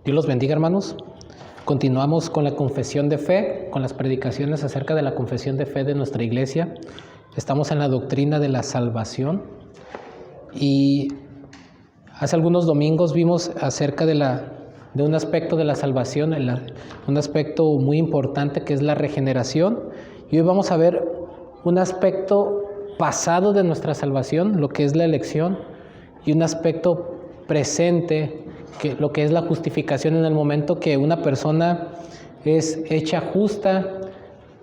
Dios los bendiga, hermanos. Continuamos con la confesión de fe, con las predicaciones acerca de la confesión de fe de nuestra iglesia. Estamos en la doctrina de la salvación y hace algunos domingos vimos acerca de un aspecto de la salvación, un aspecto muy importante que es la regeneración. Y hoy vamos a ver un aspecto pasado de nuestra salvación, lo que es la elección, y un aspecto presente, lo que es la justificación en el momento que una persona es hecha justa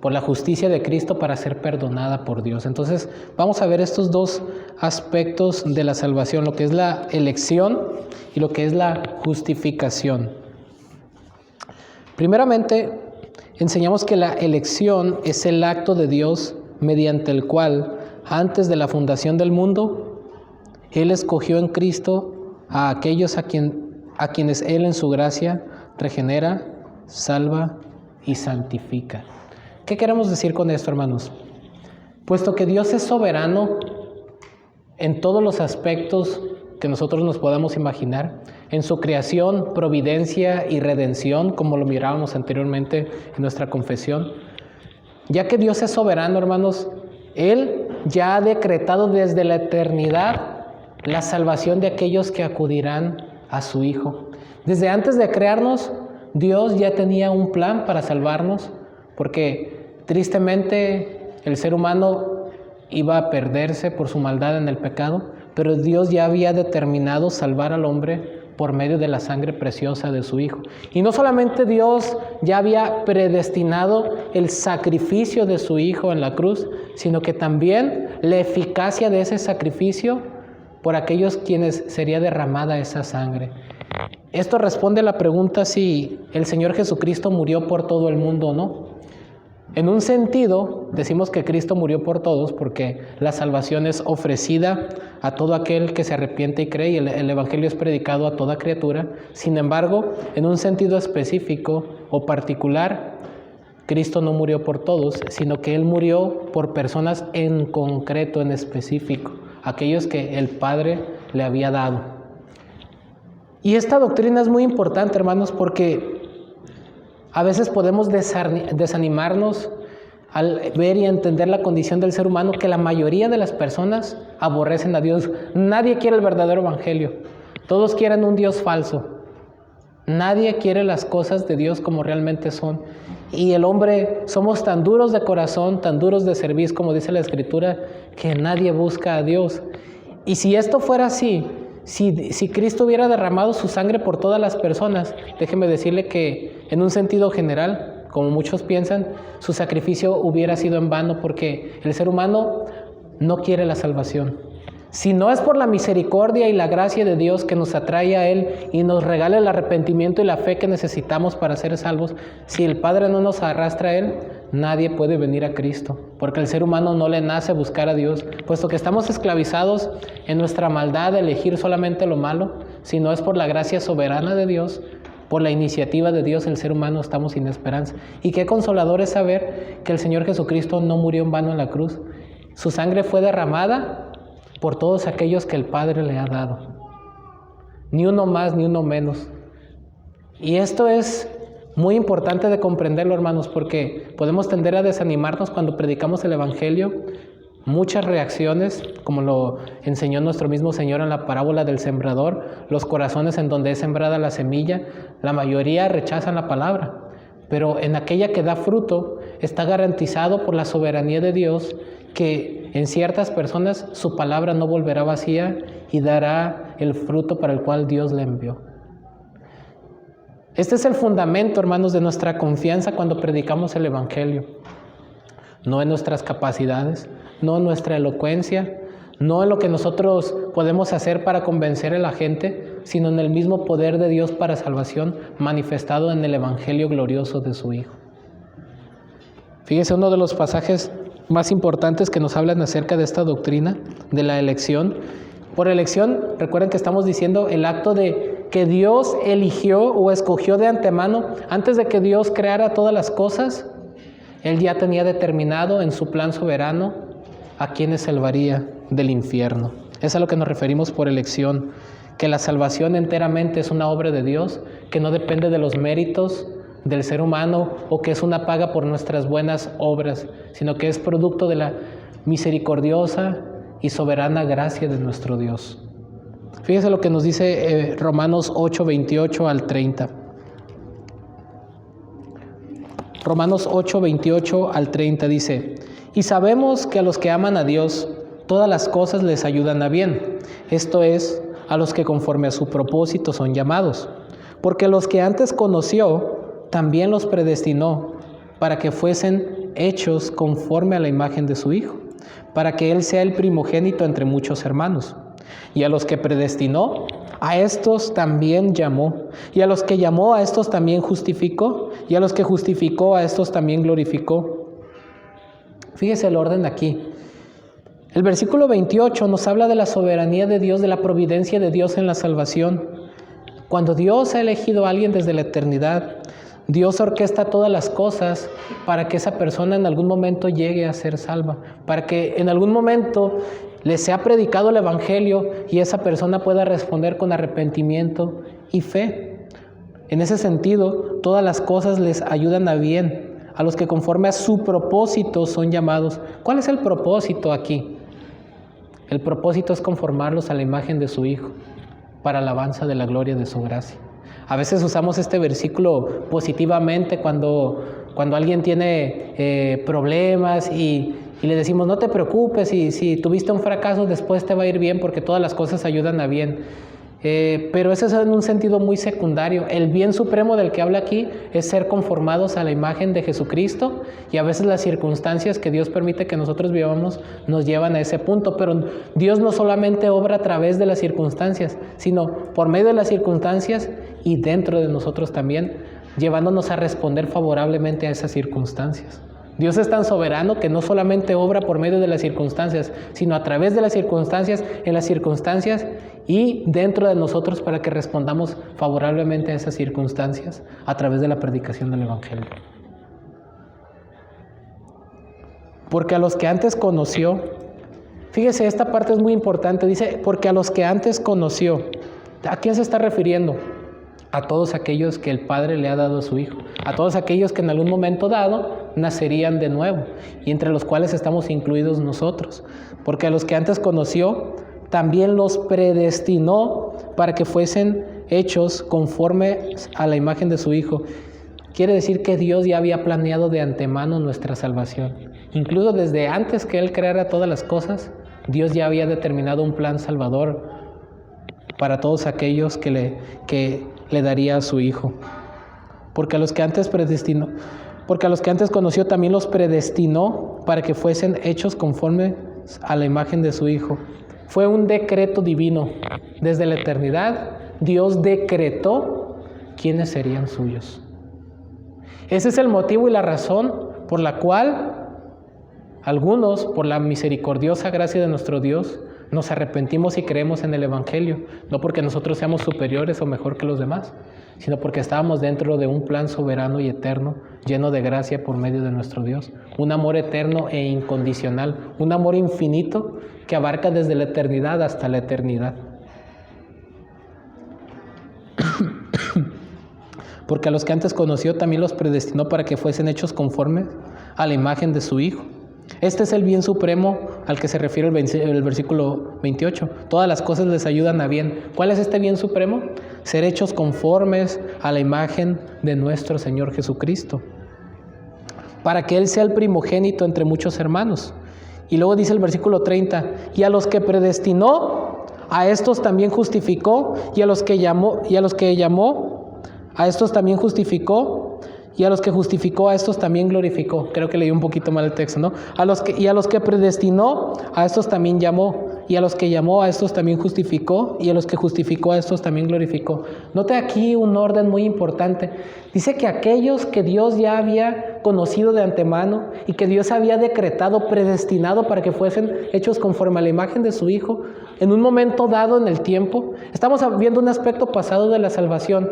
por la justicia de Cristo para ser perdonada por Dios. Entonces vamos a ver estos dos aspectos de la salvación, lo que es la elección y lo que es la justificación. Primeramente, enseñamos que la elección es el acto de Dios mediante el cual, antes de la fundación del mundo, Él escogió en Cristo a aquellos a quienes Él en su gracia regenera, salva y santifica. ¿Qué queremos decir con esto, hermanos? Puesto que Dios es soberano en todos los aspectos que nosotros nos podamos imaginar, en su creación, providencia y redención, como lo mirábamos anteriormente en nuestra confesión, ya que Dios es soberano, hermanos, Él ya ha decretado desde la eternidad la salvación de aquellos que acudirán a su Hijo. Desde antes de crearnos, Dios ya tenía un plan para salvarnos, porque tristemente el ser humano iba a perderse por su maldad en el pecado, pero Dios ya había determinado salvar al hombre por medio de la sangre preciosa de su Hijo. Y no solamente Dios ya había predestinado el sacrificio de su Hijo en la cruz, sino que también la eficacia de ese sacrificio por aquellos quienes sería derramada esa sangre. Esto responde a la pregunta si el Señor Jesucristo murió por todo el mundo o no. En un sentido, decimos que Cristo murió por todos porque la salvación es ofrecida a todo aquel que se arrepiente y cree, y el Evangelio es predicado a toda criatura. Sin embargo, en un sentido específico o particular, Cristo no murió por todos, sino que Él murió por personas en concreto, en específico, aquellos que el Padre le había dado. Y esta doctrina es muy importante, hermanos, porque a veces podemos desanimarnos al ver y entender la condición del ser humano, que la mayoría de las personas aborrecen a Dios. Nadie quiere el verdadero evangelio. Todos quieren un Dios falso. Nadie quiere las cosas de Dios como realmente son. Y el hombre, somos tan duros de corazón, tan duros de cerviz, como dice la Escritura, que nadie busca a Dios. Y si esto fuera así, si Cristo hubiera derramado su sangre por todas las personas, déjeme decirle que en un sentido general, como muchos piensan, su sacrificio hubiera sido en vano, porque el ser humano no quiere la salvación. Si no es por la misericordia y la gracia de Dios que nos atrae a Él y nos regala el arrepentimiento y la fe que necesitamos para ser salvos, si el Padre no nos arrastra a Él, nadie puede venir a Cristo, porque el ser humano no le nace buscar a Dios, puesto que estamos esclavizados en nuestra maldad de elegir solamente lo malo. Si no es por la gracia soberana de Dios, por la iniciativa de Dios, el ser humano estamos sin esperanza. Y qué consolador es saber que el Señor Jesucristo no murió en vano en la cruz. Su sangre fue derramada por todos aquellos que el Padre le ha dado. Ni uno más, ni uno menos. Y esto es muy importante de comprenderlo, hermanos, porque podemos tender a desanimarnos cuando predicamos el Evangelio. Muchas reacciones, como lo enseñó nuestro mismo Señor en la parábola del sembrador, los corazones en donde es sembrada la semilla, la mayoría rechazan la palabra. Pero en aquella que da fruto, está garantizado por la soberanía de Dios que en ciertas personas su palabra no volverá vacía y dará el fruto para el cual Dios le envió. Este es el fundamento, hermanos, de nuestra confianza cuando predicamos el Evangelio. No en nuestras capacidades, no en nuestra elocuencia, no en lo que nosotros podemos hacer para convencer a la gente, sino en el mismo poder de Dios para salvación manifestado en el Evangelio glorioso de su Hijo. Fíjese, uno de los pasajes más importantes que nos hablan acerca de esta doctrina de la elección. Por elección, recuerden que estamos diciendo el acto de que Dios eligió o escogió de antemano. Antes de que Dios creara todas las cosas, Él ya tenía determinado en su plan soberano a quienes salvaría del infierno. Es a lo que nos referimos por elección. que la salvación enteramente es una obra de Dios, que no depende de los méritos del ser humano o que es una paga por nuestras buenas obras, sino que es producto de la misericordiosa y soberana gracia de nuestro Dios. Fíjese lo que nos dice Romanos 8, 28 al 30. Romanos 8, 28 al 30 dice: y sabemos que a los que aman a Dios, todas las cosas les ayudan a bien. Esto es, a los que conforme a su propósito son llamados. Porque los que antes conoció, también los predestinó para que fuesen hechos conforme a la imagen de su Hijo, para que Él sea el primogénito entre muchos hermanos. Y a los que predestinó, a estos también llamó. Y a los que llamó, a estos también justificó. Y a los que justificó, a estos también glorificó. Fíjese el orden aquí. El versículo 28 nos habla de la soberanía de Dios, de la providencia de Dios en la salvación. Cuando Dios ha elegido a alguien desde la eternidad, Dios orquesta todas las cosas para que esa persona en algún momento llegue a ser salva, para que en algún momento le sea predicado el Evangelio y esa persona pueda responder con arrepentimiento y fe. En ese sentido, todas las cosas les ayudan a bien, a los que conforme a su propósito son llamados. ¿Cuál es el propósito aquí? El propósito es conformarlos a la imagen de su Hijo, para alabanza de la gloria de su gracia. A veces usamos este versículo positivamente cuando alguien tiene problemas y le decimos: no te preocupes, y si tuviste un fracaso después te va a ir bien porque todas las cosas ayudan a bien. Pero eso es en un sentido muy secundario. El bien supremo del que habla aquí es ser conformados a la imagen de Jesucristo, y a veces las circunstancias que Dios permite que nosotros vivamos nos llevan a ese punto. Pero Dios no solamente obra a través de las circunstancias, sino por medio de las circunstancias y dentro de nosotros también, llevándonos a responder favorablemente a esas circunstancias. Dios es tan soberano que no solamente obra por medio de las circunstancias, sino a través de las circunstancias, en las circunstancias y dentro de nosotros, para que respondamos favorablemente a esas circunstancias a través de la predicación del Evangelio. Porque a los que antes conoció, fíjese, esta parte es muy importante, dice: porque a los que antes conoció. ¿A quién se está refiriendo? A todos aquellos que el Padre le ha dado a su Hijo, a todos aquellos que en algún momento dado nacerían de nuevo, y entre los cuales estamos incluidos nosotros. Porque a los que antes conoció, también los predestinó para que fuesen hechos conforme a la imagen de su Hijo. Quiere decir que Dios ya había planeado de antemano nuestra salvación. Incluso desde antes que Él creara todas las cosas, Dios ya había determinado un plan salvador para todos aquellos que le daría a su Hijo. Porque a los que antes predestinó, porque a los que antes conoció también los predestinó para que fuesen hechos conforme a la imagen de su Hijo. Fue un decreto divino. Desde la eternidad, Dios decretó quiénes serían suyos. Ese es el motivo y la razón por la cual algunos, por la misericordiosa gracia de nuestro Dios, nos arrepentimos y creemos en el Evangelio, no porque nosotros seamos superiores o mejor que los demás, sino porque estábamos dentro de un plan soberano y eterno, lleno de gracia por medio de nuestro Dios. Un amor eterno e incondicional, un amor infinito que abarca desde la eternidad hasta la eternidad. Porque a los que antes conoció también los predestinó para que fuesen hechos conforme a la imagen de su Hijo. Este es el bien supremo al que se refiere el versículo 28. Todas las cosas les ayudan a bien. ¿Cuál es este bien supremo? Ser hechos conformes a la imagen de nuestro Señor Jesucristo, para que Él sea el primogénito entre muchos hermanos. Y luego dice el versículo 30, y a los que predestinó, a estos también justificó, y a los que llamó, a estos también justificó, y a los que justificó, a estos también glorificó. Creo que leí un poquito mal el texto, ¿no? A los que predestinó, a estos también llamó, y a los que llamó, a estos también justificó, y a los que justificó, a estos también glorificó. Note aquí un orden muy importante. Dice que aquellos que Dios ya había conocido de antemano y que Dios había decretado, predestinado para que fuesen hechos conforme a la imagen de su Hijo, en un momento dado en el tiempo. Estamos viendo un aspecto pasado de la salvación.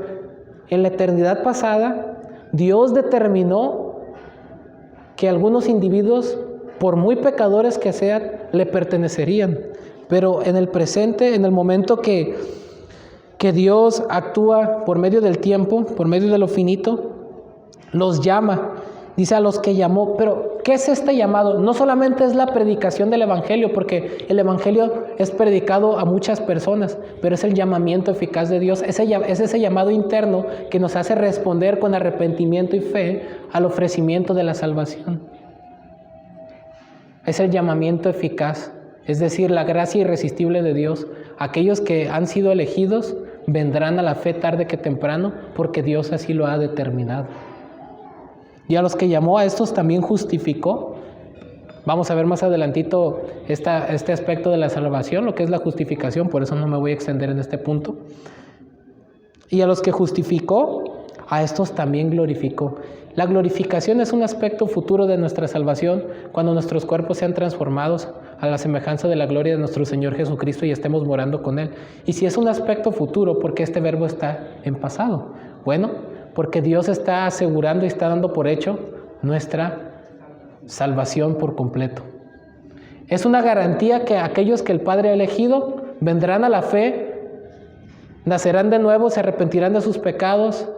En la eternidad pasada, Dios determinó que algunos individuos, por muy pecadores que sean, le pertenecerían. Pero en el presente, en el momento que que Dios actúa por medio del tiempo, por medio de lo finito, los llama. Dice a los que llamó, pero ¿qué es este llamado? No solamente es la predicación del Evangelio, porque el Evangelio es predicado a muchas personas, pero es el llamamiento eficaz de Dios, es ese llamado interno que nos hace responder con arrepentimiento y fe al ofrecimiento de la salvación. Es el llamamiento eficaz, es decir, la gracia irresistible de Dios. Aquellos que han sido elegidos vendrán a la fe tarde que temprano, porque Dios así lo ha determinado. Y a los que llamó, a estos también justificó. Vamos a ver más adelantito este aspecto de la salvación, lo que es la justificación, por eso no me voy a extender en este punto. Y a los que justificó, a estos también glorificó. La glorificación es un aspecto futuro de nuestra salvación, cuando nuestros cuerpos sean transformados a la semejanza de la gloria de nuestro Señor Jesucristo y estemos morando con Él. Y si es un aspecto futuro, ¿por qué este verbo está en pasado? Bueno, porque Dios está asegurando y está dando por hecho nuestra salvación por completo. Es una garantía que aquellos que el Padre ha elegido vendrán a la fe, nacerán de nuevo, se arrepentirán de sus pecados,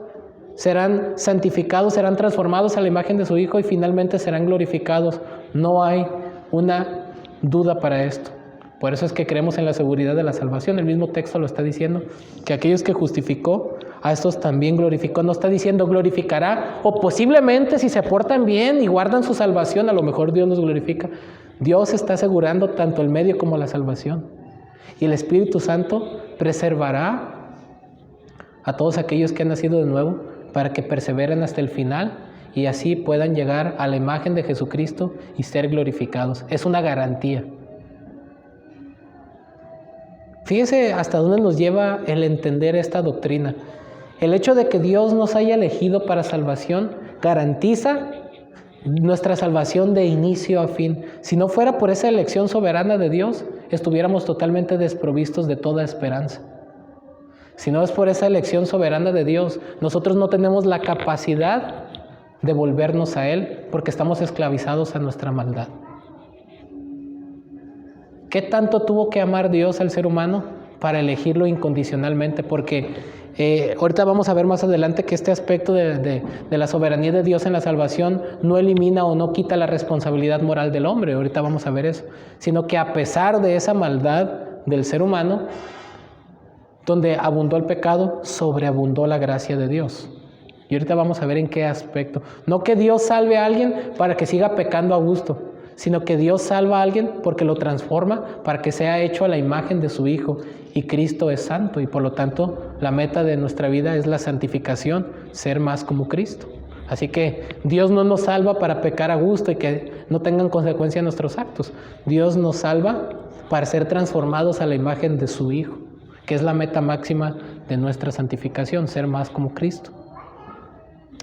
serán santificados, serán transformados a la imagen de su Hijo y finalmente serán glorificados. No hay una duda para esto. Por eso es que creemos en la seguridad de la salvación. El mismo texto lo está diciendo, que aquellos que justificó, a estos también glorificó. No está diciendo glorificará, o posiblemente si se portan bien y guardan su salvación, a lo mejor Dios los glorifica. Dios está asegurando tanto el medio como la salvación. Y el Espíritu Santo preservará a todos aquellos que han nacido de nuevo para que perseveren hasta el final y así puedan llegar a la imagen de Jesucristo y ser glorificados. Es una garantía. Fíjese hasta dónde nos lleva el entender esta doctrina. El hecho de que Dios nos haya elegido para salvación garantiza nuestra salvación de inicio a fin. Si no fuera por esa elección soberana de Dios, estuviéramos totalmente desprovistos de toda esperanza. Si no es por esa elección soberana de Dios, nosotros no tenemos la capacidad de volvernos a Él porque estamos esclavizados a nuestra maldad. ¿Qué tanto tuvo que amar Dios al ser humano para elegirlo incondicionalmente? Porque ahorita vamos a ver más adelante que este aspecto de la soberanía de Dios en la salvación no elimina o no quita la responsabilidad moral del hombre. Ahorita vamos a ver eso. Sino que a pesar de esa maldad del ser humano, donde abundó el pecado, sobreabundó la gracia de Dios. Y ahorita vamos a ver en qué aspecto. No que Dios salve a alguien para que siga pecando a gusto, sino que Dios salva a alguien porque lo transforma para que sea hecho a la imagen de su Hijo. Y Cristo es santo y por lo tanto la meta de nuestra vida es la santificación, ser más como Cristo. Así que Dios no nos salva para pecar a gusto y que no tengan consecuencia nuestros actos. Dios nos salva para ser transformados a la imagen de su Hijo, que es la meta máxima de nuestra santificación, ser más como Cristo.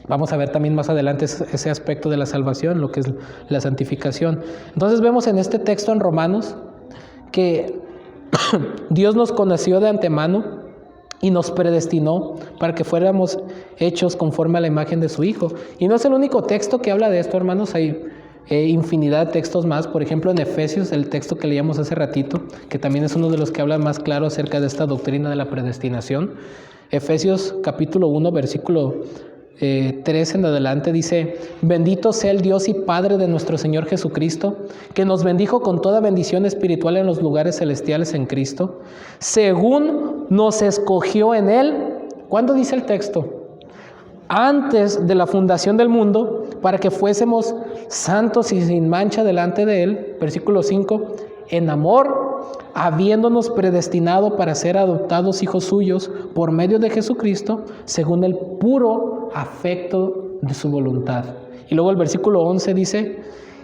Vamos a ver también más adelante ese aspecto de la salvación, lo que es la santificación. Entonces vemos en este texto en Romanos que Dios nos conoció de antemano y nos predestinó para que fuéramos hechos conforme a la imagen de su Hijo. Y no es el único texto que habla de esto, hermanos. Hay infinidad de textos más. Por ejemplo, en Efesios, el texto que leíamos hace ratito, que también es uno de los que habla más claro acerca de esta doctrina de la predestinación. Efesios capítulo 1, versículo 3 en adelante dice: bendito sea el Dios y Padre de nuestro Señor Jesucristo, que nos bendijo con toda bendición espiritual en los lugares celestiales en Cristo, según nos escogió en Él. ¿Cuándo dice el texto? Antes de la fundación del mundo, para que fuésemos santos y sin mancha delante de Él. Versículo 5, en amor, habiéndonos predestinado para ser adoptados hijos suyos por medio de Jesucristo, según el puro afecto de su voluntad. Y luego el versículo 11 dice: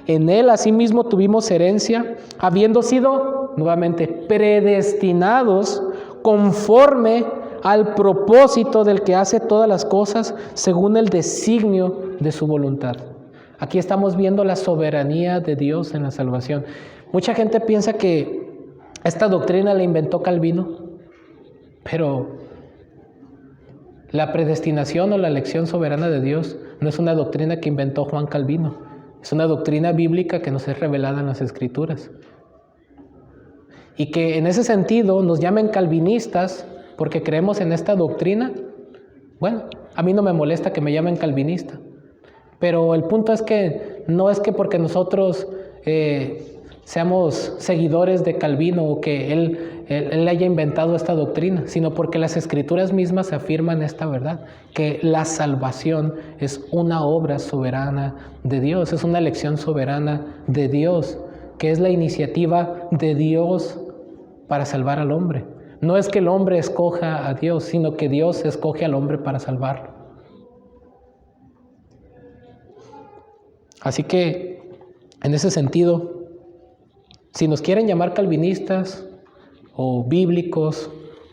en Él asimismo tuvimos herencia, habiendo sido nuevamente predestinados conforme al propósito del que hace todas las cosas según el designio de su voluntad. Aquí estamos viendo la soberanía de Dios en la salvación. Mucha gente piensa que esta doctrina la inventó Calvino, pero la predestinación o la elección soberana de Dios no es una doctrina que inventó Juan Calvino, es una doctrina bíblica que nos es revelada en las Escrituras. Y que en ese sentido nos llamen calvinistas porque creemos en esta doctrina, bueno, a mí no me molesta que me llamen calvinista, pero el punto es que no es que porque nosotros seamos seguidores de Calvino o que él haya inventado esta doctrina, sino porque las Escrituras mismas afirman esta verdad, que la salvación es una obra soberana de Dios, es una elección soberana de Dios, que es la iniciativa de Dios para salvar al hombre. No es que el hombre escoja a Dios, sino que Dios escoge al hombre para salvarlo. Así que, en ese sentido, si nos quieren llamar calvinistas o bíblicos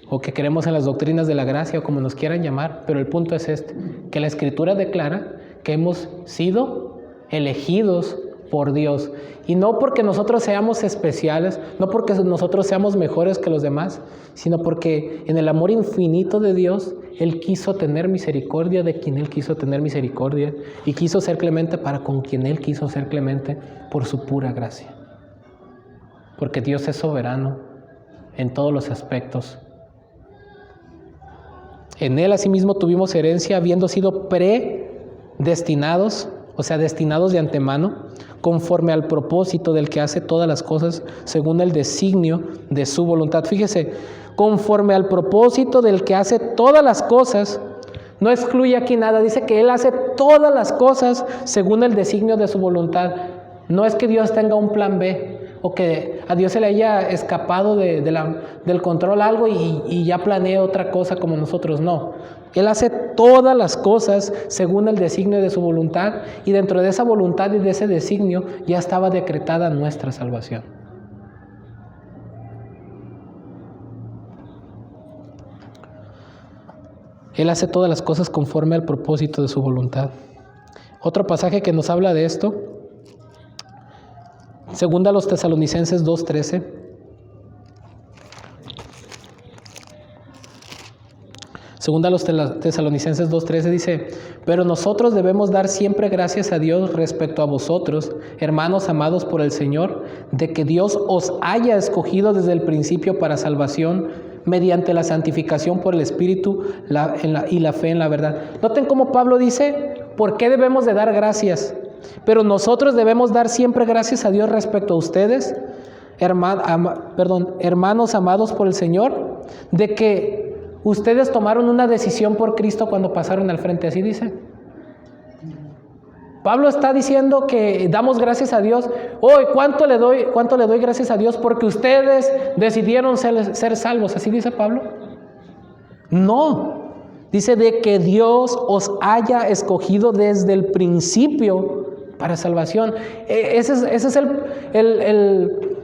o que creemos en las doctrinas de la gracia o como nos quieran llamar, pero el punto es este, que la Escritura declara que hemos sido elegidos por Dios. Y no porque nosotros seamos especiales, no porque nosotros seamos mejores que los demás, sino porque en el amor infinito de Dios, Él quiso tener misericordia de quien Él quiso tener misericordia y quiso ser clemente para con quien Él quiso ser clemente por su pura gracia. Porque Dios es soberano en todos los aspectos. En Él asimismo tuvimos herencia, habiendo sido predestinados, o sea, destinados de antemano, conforme al propósito del que hace todas las cosas según el designio de su voluntad. Fíjese, conforme al propósito del que hace todas las cosas, no excluye aquí nada, dice que Él hace todas las cosas según el designio de su voluntad. No es que Dios tenga un plan B, o que a Dios se le haya escapado del control algo y ya planee otra cosa como nosotros, no. Él hace todas las cosas según el designio de su voluntad, y dentro de esa voluntad y de ese designio ya estaba decretada nuestra salvación. Él hace todas las cosas conforme al propósito de su voluntad. Otro pasaje que nos habla de esto, segunda a los Tesalonicenses 2:13. Segunda a los Tesalonicenses 2:13 dice: pero nosotros debemos dar siempre gracias a Dios respecto a vosotros, hermanos amados por el Señor, de que Dios os haya escogido desde el principio para salvación, mediante la santificación por el Espíritu y la fe en la verdad. Noten cómo Pablo dice, ¿por qué debemos de dar gracias? Pero nosotros debemos dar siempre gracias a Dios respecto a ustedes, hermanos amados por el Señor, de que ustedes tomaron una decisión por Cristo cuando pasaron al frente. Así dice. Pablo está diciendo que damos gracias a Dios. Hoy, ¿cuánto le doy gracias a Dios? Porque ustedes decidieron ser salvos. ¿Así dice Pablo? No. Dice de que Dios os haya escogido desde el principio para salvación. Ese es el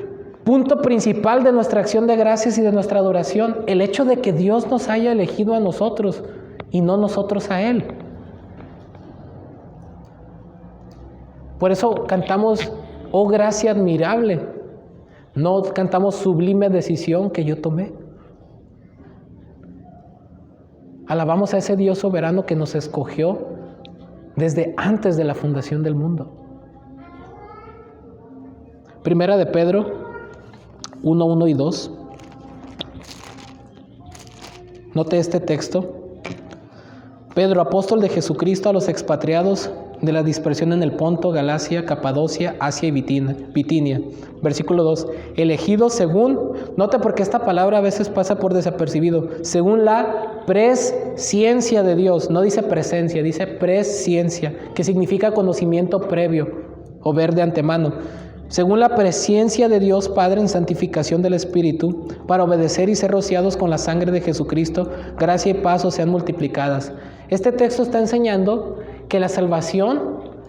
punto principal de nuestra acción de gracias y de nuestra adoración. El hecho de que Dios nos haya elegido a nosotros y no nosotros a Él. Por eso cantamos, oh gracia admirable. No cantamos sublime decisión que yo tomé. Alabamos a ese Dios soberano que nos escogió desde antes de la fundación del mundo. Primera de Pedro 1:1 y 2. Note este texto. Pedro, apóstol de Jesucristo, a los expatriados de la dispersión en el Ponto, Galacia, Capadocia, Asia y Bitinia. Versículo 2. Elegidos según, note porque esta palabra a veces pasa por desapercibido, según la presciencia de Dios. No dice presencia, dice presciencia, que significa conocimiento previo o ver de antemano. Según la presciencia de Dios Padre en santificación del Espíritu, para obedecer y ser rociados con la sangre de Jesucristo, gracia y paz os sean multiplicadas. Este texto está enseñando que la salvación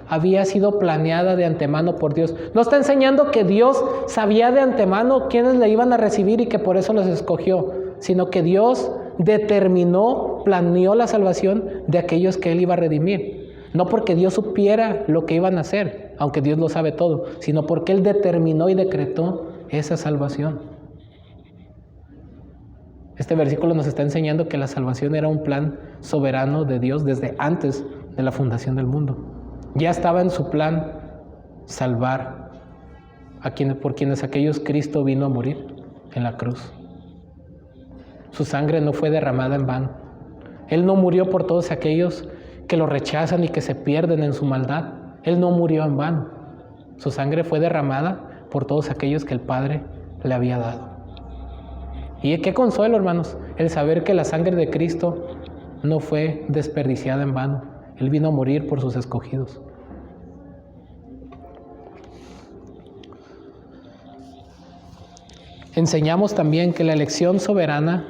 había sido planeada de antemano por Dios. No está enseñando que Dios sabía de antemano quiénes le iban a recibir y que por eso los escogió, sino que Dios determinó, planeó la salvación de aquellos que Él iba a redimir. No porque Dios supiera lo que iban a hacer, aunque Dios lo sabe todo, sino porque Él determinó y decretó esa salvación. Este versículo nos está enseñando que la salvación era un plan soberano de Dios desde antes de la fundación del mundo. Ya estaba en su plan salvar por quienes aquellos Cristo vino a morir en la cruz. Su sangre no fue derramada en vano. Él no murió por todos aquellos que lo rechazan y que se pierden en su maldad. Él no murió en vano. Su sangre fue derramada por todos aquellos que el Padre le había dado. Y qué consuelo, hermanos, el saber que la sangre de Cristo no fue desperdiciada en vano. Él vino a morir por sus escogidos. Enseñamos también que la elección soberana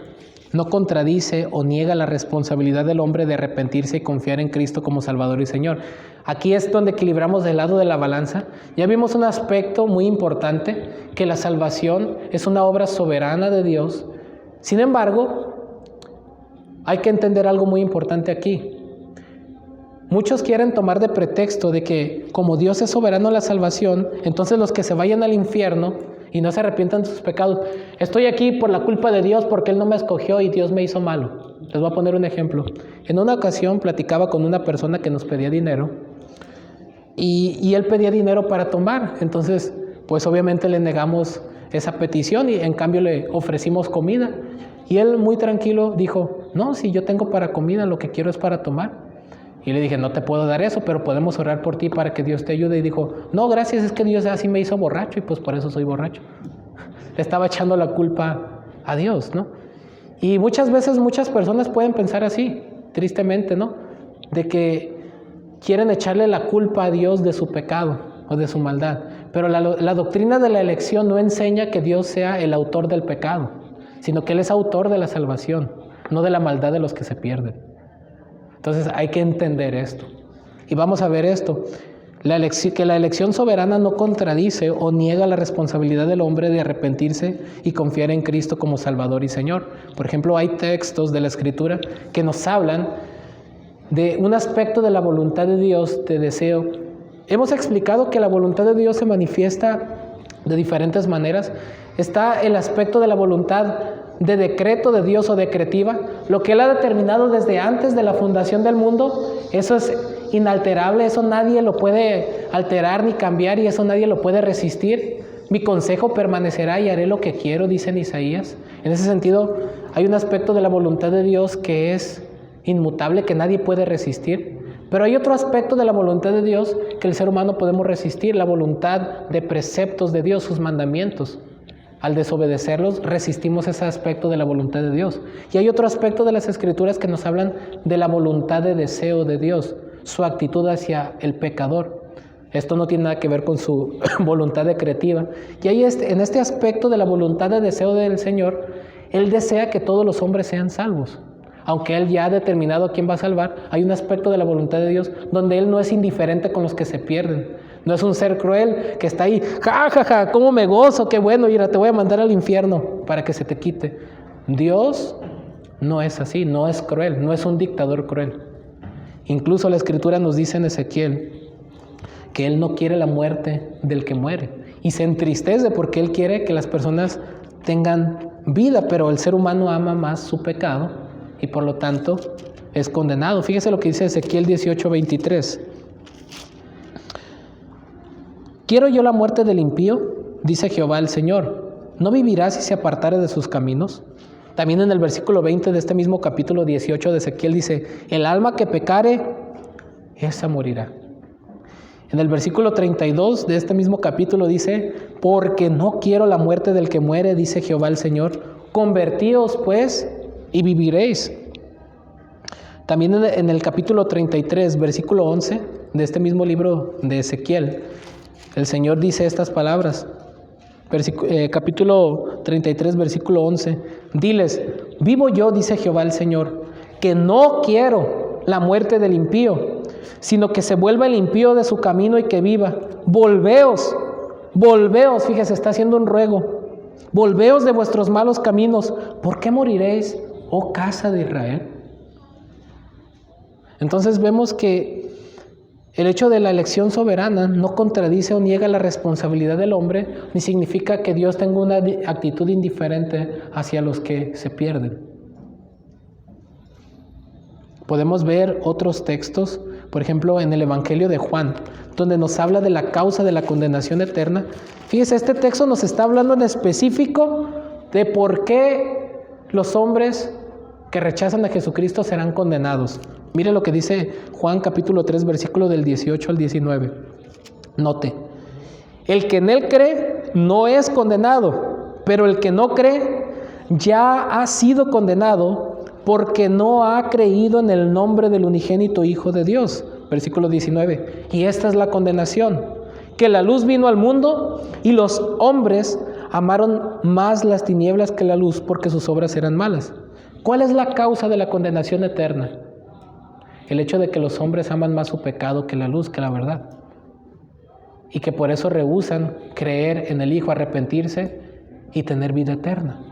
no contradice o niega la responsabilidad del hombre de arrepentirse y confiar en Cristo como Salvador y Señor. Aquí es donde equilibramos del lado de la balanza. Ya vimos un aspecto muy importante, que la salvación es una obra soberana de Dios. Sin embargo, hay que entender algo muy importante aquí. Muchos quieren tomar de pretexto de que como Dios es soberano en la salvación, entonces los que se vayan al infierno y no se arrepientan de sus pecados, estoy aquí por la culpa de Dios porque Él no me escogió y Dios me hizo malo. Les voy a poner un ejemplo. En una ocasión platicaba con una persona que nos pedía dinero y él pedía dinero para tomar. Entonces, pues obviamente le negamos esa petición y en cambio le ofrecimos comida. Y él muy tranquilo dijo, no, si yo tengo para comida, lo que quiero es para tomar. Y le dije, no te puedo dar eso, pero podemos orar por ti para que Dios te ayude. Y dijo, no, gracias, es que Dios así me hizo borracho y pues por eso soy borracho. Le estaba echando la culpa a Dios, ¿no? Y muchas veces muchas personas pueden pensar así, tristemente, ¿no? De que quieren echarle la culpa a Dios de su pecado o de su maldad. Pero la doctrina de la elección no enseña que Dios sea el autor del pecado, sino que Él es autor de la salvación, no de la maldad de los que se pierden. Entonces hay que entender esto. Y vamos a ver esto, que la elección soberana no contradice o niega la responsabilidad del hombre de arrepentirse y confiar en Cristo como Salvador y Señor. Por ejemplo, hay textos de la Escritura que nos hablan de un aspecto de la voluntad de Dios, de deseo. Hemos explicado que la voluntad de Dios se manifiesta de diferentes maneras. Está el aspecto de la voluntad de decreto de Dios o decretiva, lo que Él ha determinado desde antes de la fundación del mundo. Eso es inalterable, eso nadie lo puede alterar ni cambiar y eso nadie lo puede resistir. Mi consejo permanecerá y haré lo que quiero, dice en Isaías. En ese sentido, hay un aspecto de la voluntad de Dios que es inmutable, que nadie puede resistir. Pero hay otro aspecto de la voluntad de Dios que el ser humano podemos resistir, la voluntad de preceptos de Dios, sus mandamientos. Al desobedecerlos, resistimos ese aspecto de la voluntad de Dios. Y hay otro aspecto de las Escrituras que nos hablan de la voluntad de deseo de Dios, su actitud hacia el pecador. Esto no tiene nada que ver con su voluntad decretiva. Y ahí en este aspecto de la voluntad de deseo del Señor, Él desea que todos los hombres sean salvos. Aunque Él ya ha determinado a quién va a salvar, hay un aspecto de la voluntad de Dios donde Él no es indiferente con los que se pierden. No es un ser cruel que está ahí, ja, ja, ja, cómo me gozo, qué bueno, mira, te voy a mandar al infierno para que se te quite. Dios no es así, no es cruel, no es un dictador cruel. Incluso la Escritura nos dice en Ezequiel que Él no quiere la muerte del que muere y se entristece porque Él quiere que las personas tengan vida, pero el ser humano ama más su pecado y por lo tanto es condenado. Fíjese lo que dice Ezequiel 18:23. ¿Quiero yo la muerte del impío? Dice Jehová el Señor. ¿No vivirá si se apartare de sus caminos? También en el versículo 20 de este mismo capítulo 18 de Ezequiel dice, el alma que pecare, esa morirá. En el versículo 32 de este mismo capítulo dice, porque no quiero la muerte del que muere, dice Jehová el Señor, convertíos pues y viviréis. También en el capítulo 33, versículo 11 de este mismo libro de Ezequiel, el Señor dice estas palabras, capítulo 33, versículo 11, diles, vivo yo, dice Jehová el Señor, que no quiero la muerte del impío, sino que se vuelva el impío de su camino y que viva. Volveos, fíjese, está haciendo un ruego, volveos de vuestros malos caminos, ¿por qué moriréis, oh casa de Israel? Entonces vemos que el hecho de la elección soberana no contradice o niega la responsabilidad del hombre, ni significa que Dios tenga una actitud indiferente hacia los que se pierden. Podemos ver otros textos, por ejemplo, en el Evangelio de Juan, donde nos habla de la causa de la condenación eterna. Fíjese, este texto nos está hablando en específico de por qué los hombres que rechazan a Jesucristo serán condenados. Mire lo que dice Juan capítulo 3, versículo del 18 al 19. Note, el que en él cree no es condenado, pero el que no cree ya ha sido condenado porque no ha creído en el nombre del unigénito Hijo de Dios. Versículo 19. Y esta es la condenación, que la luz vino al mundo y los hombres amaron más las tinieblas que la luz porque sus obras eran malas. ¿Cuál es la causa de la condenación eterna? El hecho de que los hombres aman más su pecado que la luz, que la verdad. Y que por eso rehúsan creer en el Hijo, arrepentirse y tener vida eterna.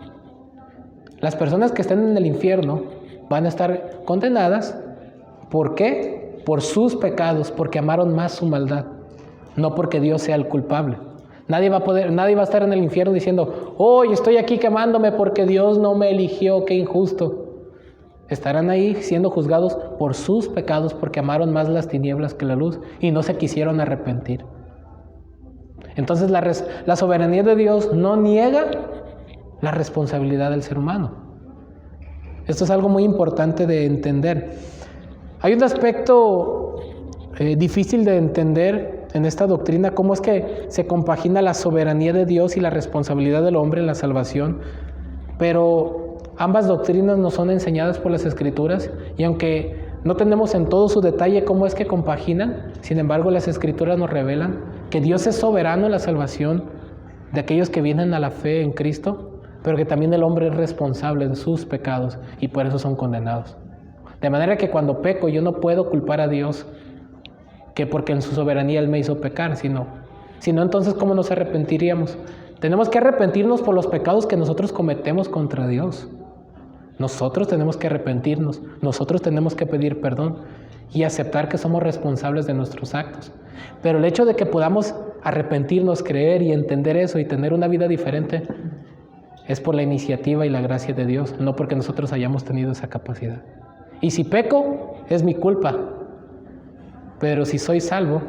Las personas que estén en el infierno van a estar condenadas. ¿Por qué? Por sus pecados, porque amaron más su maldad, no porque Dios sea el culpable. Nadie va a estar en el infierno diciendo, hoy estoy aquí quemándome porque Dios no me eligió, qué injusto. Estarán ahí siendo juzgados por sus pecados porque amaron más las tinieblas que la luz y no se quisieron arrepentir. Entonces la soberanía de Dios no niega la responsabilidad del ser humano. Esto es algo muy importante de entender. Hay un aspecto difícil de entender en esta doctrina, cómo es que se compagina la soberanía de Dios y la responsabilidad del hombre en la salvación, pero ambas doctrinas nos son enseñadas por las Escrituras y aunque no tenemos en todo su detalle cómo es que compaginan, sin embargo las Escrituras nos revelan que Dios es soberano en la salvación de aquellos que vienen a la fe en Cristo, pero que también el hombre es responsable de sus pecados y por eso son condenados. De manera que cuando peco yo no puedo culpar a Dios que porque en su soberanía Él me hizo pecar, sino entonces ¿cómo nos arrepentiríamos? Tenemos que arrepentirnos por los pecados que nosotros cometemos contra Dios. Nosotros tenemos que arrepentirnos, nosotros tenemos que pedir perdón y aceptar que somos responsables de nuestros actos. Pero el hecho de que podamos arrepentirnos, creer y entender eso y tener una vida diferente es por la iniciativa y la gracia de Dios, no porque nosotros hayamos tenido esa capacidad. Y si peco, es mi culpa. Pero si soy salvo,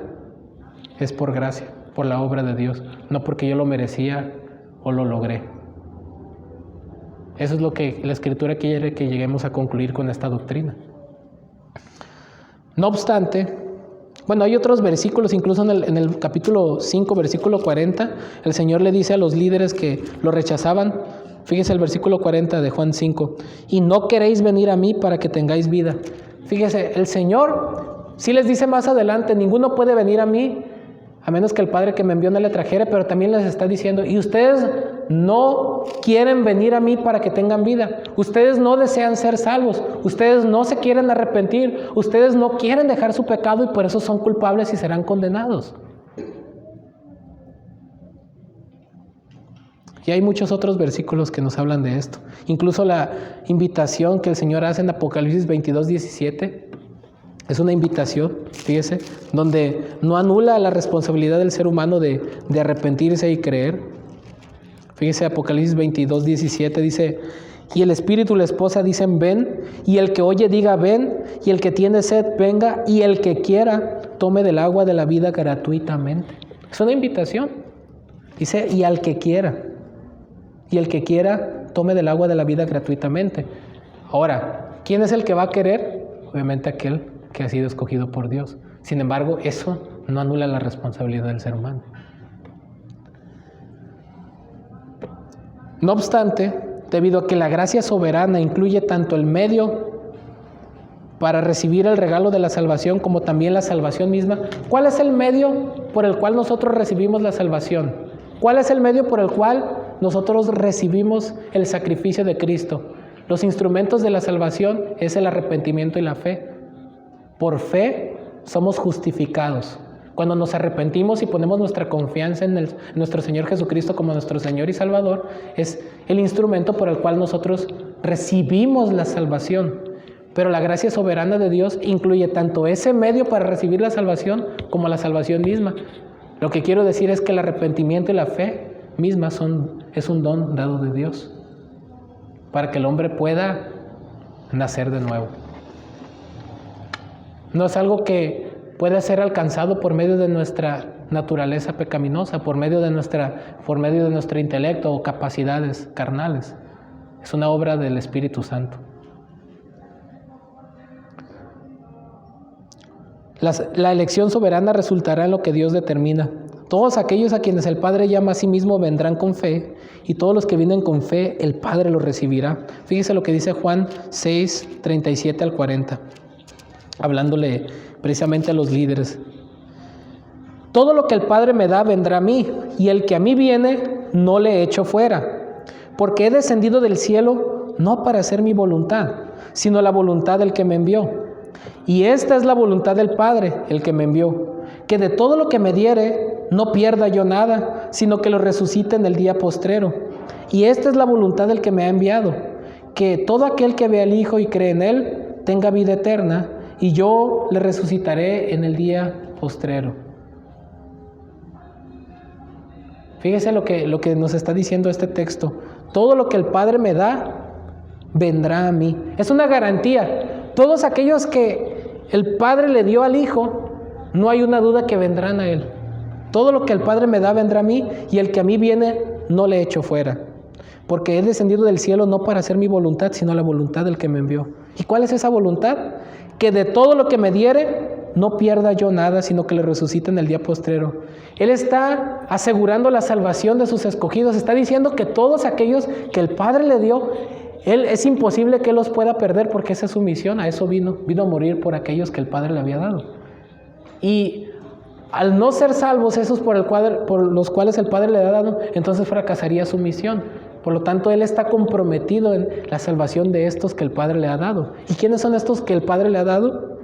es por gracia, por la obra de Dios, no porque yo lo merecía o lo logré. Eso es lo que la Escritura quiere que lleguemos a concluir con esta doctrina. No obstante, hay otros versículos, incluso en el capítulo 5, versículo 40, el Señor le dice a los líderes que lo rechazaban, fíjese el versículo 40 de Juan 5, y no queréis venir a mí para que tengáis vida. Fíjese, el Señor sí les dice más adelante, ninguno puede venir a mí a menos que el Padre que me envió no le trajere, pero también les está diciendo, y ustedes no quieren venir a mí para que tengan vida, ustedes no desean ser salvos, ustedes no se quieren arrepentir, ustedes no quieren dejar su pecado y por eso son culpables y serán condenados. Y hay muchos otros versículos que nos hablan de esto, incluso la invitación que el Señor hace en Apocalipsis 22, 17, es una invitación, fíjese, donde no anula la responsabilidad del ser humano de arrepentirse y creer. Fíjese, Apocalipsis 22, 17 dice, y el Espíritu y la esposa dicen ven, y el que oye diga ven, y el que tiene sed venga, y el que quiera tome del agua de la vida gratuitamente. Es una invitación. Dice, y al que quiera tome del agua de la vida gratuitamente. Ahora, ¿quién es el que va a querer? Obviamente aquel que ha sido escogido por Dios. Sin embargo, eso no anula la responsabilidad del ser humano. No obstante, debido a que la gracia soberana incluye tanto el medio para recibir el regalo de la salvación como también la salvación misma, ¿cuál es el medio por el cual nosotros recibimos la salvación? ¿Cuál es el medio por el cual nosotros recibimos el sacrificio de Cristo? Los instrumentos de la salvación es el arrepentimiento y la fe. Por fe somos justificados. Cuando nos arrepentimos y ponemos nuestra confianza en nuestro Señor Jesucristo como nuestro Señor y Salvador, es el instrumento por el cual nosotros recibimos la salvación. Pero la gracia soberana de Dios incluye tanto ese medio para recibir la salvación como la salvación misma. Lo que quiero decir es que el arrepentimiento y la fe misma es un don dado de Dios para que el hombre pueda nacer de nuevo. No es algo que pueda ser alcanzado por medio de nuestra naturaleza pecaminosa, por medio de nuestro intelecto o capacidades carnales. es una obra del Espíritu Santo. La elección soberana resultará en lo que Dios determina. Todos aquellos a quienes el Padre llama a sí mismo vendrán con fe, y todos los que vienen con fe, el Padre los recibirá. Fíjese lo que dice Juan 6, 37 al 40, hablándole precisamente a los líderes. Todo lo que el Padre me da vendrá a mí, y el que a mí viene no le echo fuera, porque he descendido del cielo no para hacer mi voluntad, sino la voluntad del que me envió. Y esta es la voluntad del Padre, el que me envió, que de todo lo que me diere no pierda yo nada, sino que lo resucite en el día postrero. Y esta es la voluntad del que me ha enviado, que todo aquel que ve al Hijo y cree en Él tenga vida eterna, y yo le resucitaré en el día postrero. Fíjese lo que nos está diciendo este texto. Todo lo que el Padre me da, vendrá a mí. Es una garantía. Todos aquellos que el Padre le dio al Hijo, no hay una duda que vendrán a Él. Todo lo que el Padre me da vendrá a mí, y el que a mí viene no le echo fuera. Porque he descendido del cielo no para hacer mi voluntad, sino la voluntad del que me envió. ¿Y cuál es esa voluntad? Que de todo lo que me diere, no pierda yo nada, sino que le resucite en el día postrero. Él está asegurando la salvación de sus escogidos. Está diciendo que todos aquellos que el Padre le dio, Él es imposible que Él los pueda perder, porque esa es su misión. A eso vino a morir por aquellos que el Padre le había dado. Y al no ser salvos esos por los cuales el Padre le ha dado, entonces fracasaría su misión. Por lo tanto, Él está comprometido en la salvación de estos que el Padre le ha dado. ¿Y quiénes son estos que el Padre le ha dado?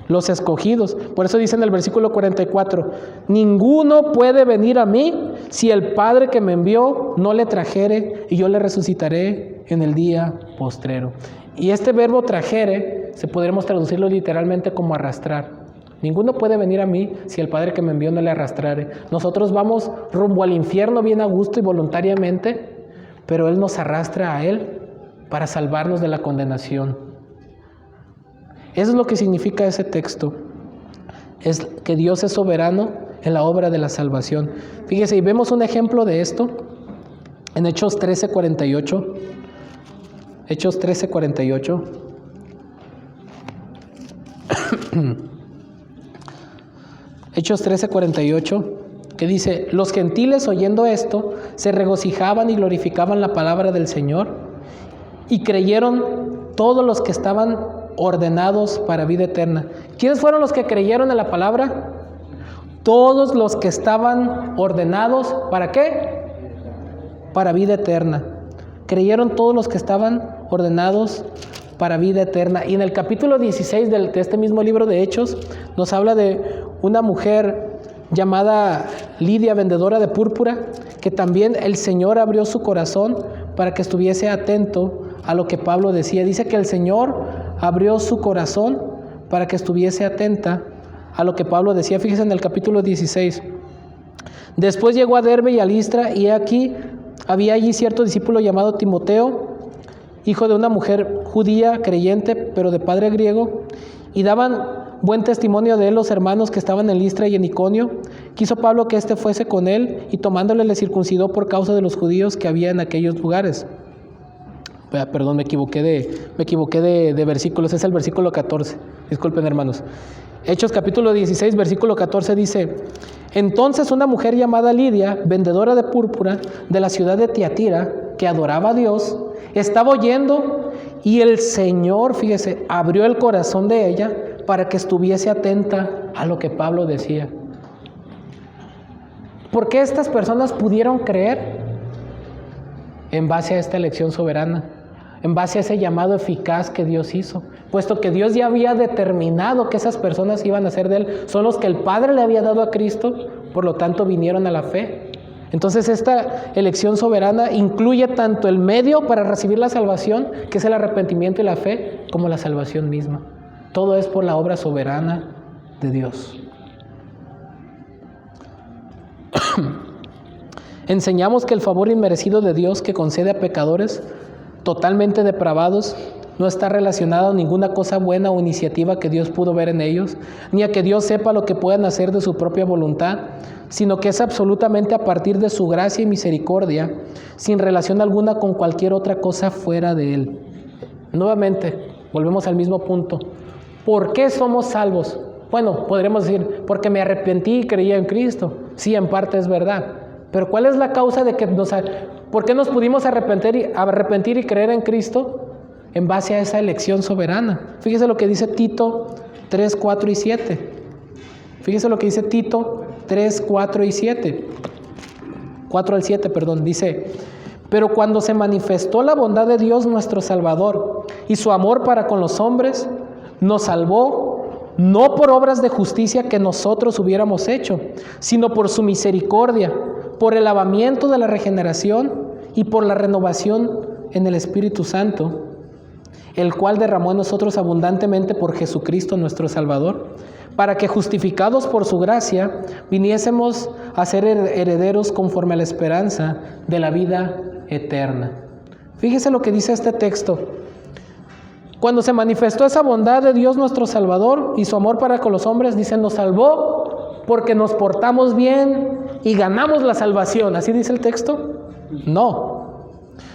Los escogidos. Por eso dice en el versículo 44, ninguno puede venir a mí si el Padre que me envió no le trajere, y yo le resucitaré en el día postrero. Y este verbo trajere, podremos traducirlo literalmente como arrastrar. Ninguno puede venir a mí si el Padre que me envió no le arrastrare. Nosotros vamos rumbo al infierno bien a gusto y voluntariamente, pero Él nos arrastra a Él para salvarnos de la condenación. Eso es lo que significa ese texto. Es que Dios es soberano en la obra de la salvación. Fíjese, y vemos un ejemplo de esto en Hechos 13:48. Hechos 13:48. Hechos 13:48, que dice, los gentiles oyendo esto, se regocijaban y glorificaban la palabra del Señor, y creyeron todos los que estaban ordenados para vida eterna. ¿Quiénes fueron los que creyeron en la palabra? Todos los que estaban ordenados, ¿para qué? Para vida eterna. Creyeron todos los que estaban ordenados para vida eterna. Y en el capítulo 16 de este mismo libro de Hechos, nos habla de una mujer llamada Lidia, vendedora de púrpura, que también el Señor abrió su corazón para que estuviese atento a lo que Pablo decía. Dice que el Señor abrió su corazón para que estuviese atenta a lo que Pablo decía. Fíjese en el capítulo 16. Después llegó a Derbe y a Listra, y aquí había allí cierto discípulo llamado Timoteo, hijo de una mujer judía creyente, pero de padre griego, y daban buen testimonio de él los hermanos que estaban en Listra y en Iconio. Quiso Pablo que éste fuese con él, y tomándole le circuncidó por causa de los judíos que había en aquellos lugares. Perdón, me equivoqué de versículos, es el versículo 14. Disculpen, hermanos. Hechos capítulo 16, versículo 14 dice, entonces una mujer llamada Lidia, vendedora de púrpura de la ciudad de Tiatira, que adoraba a Dios, estaba oyendo, y el Señor, fíjese, abrió el corazón de ella para que estuviese atenta a lo que Pablo decía. ¿Por qué estas personas pudieron creer? En base a esta elección soberana, en base a ese llamado eficaz que Dios hizo, puesto que Dios ya había determinado que esas personas iban a ser de Él, son los que el Padre le había dado a Cristo, por lo tanto vinieron a la fe. Entonces esta elección soberana incluye tanto el medio para recibir la salvación, que es el arrepentimiento y la fe, como la salvación misma. Todo es por la obra soberana de Dios. Enseñamos que el favor inmerecido de Dios que concede a pecadores totalmente depravados no está relacionado a ninguna cosa buena o iniciativa que Dios pudo ver en ellos, ni a que Dios sepa lo que puedan hacer de su propia voluntad, sino que es absolutamente a partir de su gracia y misericordia, sin relación alguna con cualquier otra cosa fuera de Él. Nuevamente, volvemos al mismo punto. ¿Por qué somos salvos? Bueno, podríamos decir, porque me arrepentí y creía en Cristo. Sí, en parte es verdad. Pero ¿cuál es la causa de que por qué nos pudimos arrepentir y creer en Cristo? En base a esa elección soberana. Fíjese lo que dice Tito 3, 4 y 7. Fíjese lo que dice Tito 3, 4 y 7. 4 al 7, perdón. Dice: pero cuando se manifestó la bondad de Dios nuestro Salvador y su amor para con los hombres, nos salvó no por obras de justicia que nosotros hubiéramos hecho, sino por su misericordia, por el lavamiento de la regeneración y por la renovación en el Espíritu Santo, el cual derramó en nosotros abundantemente por Jesucristo nuestro Salvador, para que justificados por su gracia viniésemos a ser herederos conforme a la esperanza de la vida eterna. Fíjese lo que dice este texto. Cuando se manifestó esa bondad de Dios nuestro Salvador y su amor para con los hombres, dice, nos salvó porque nos portamos bien y ganamos la salvación. ¿Así dice el texto? No.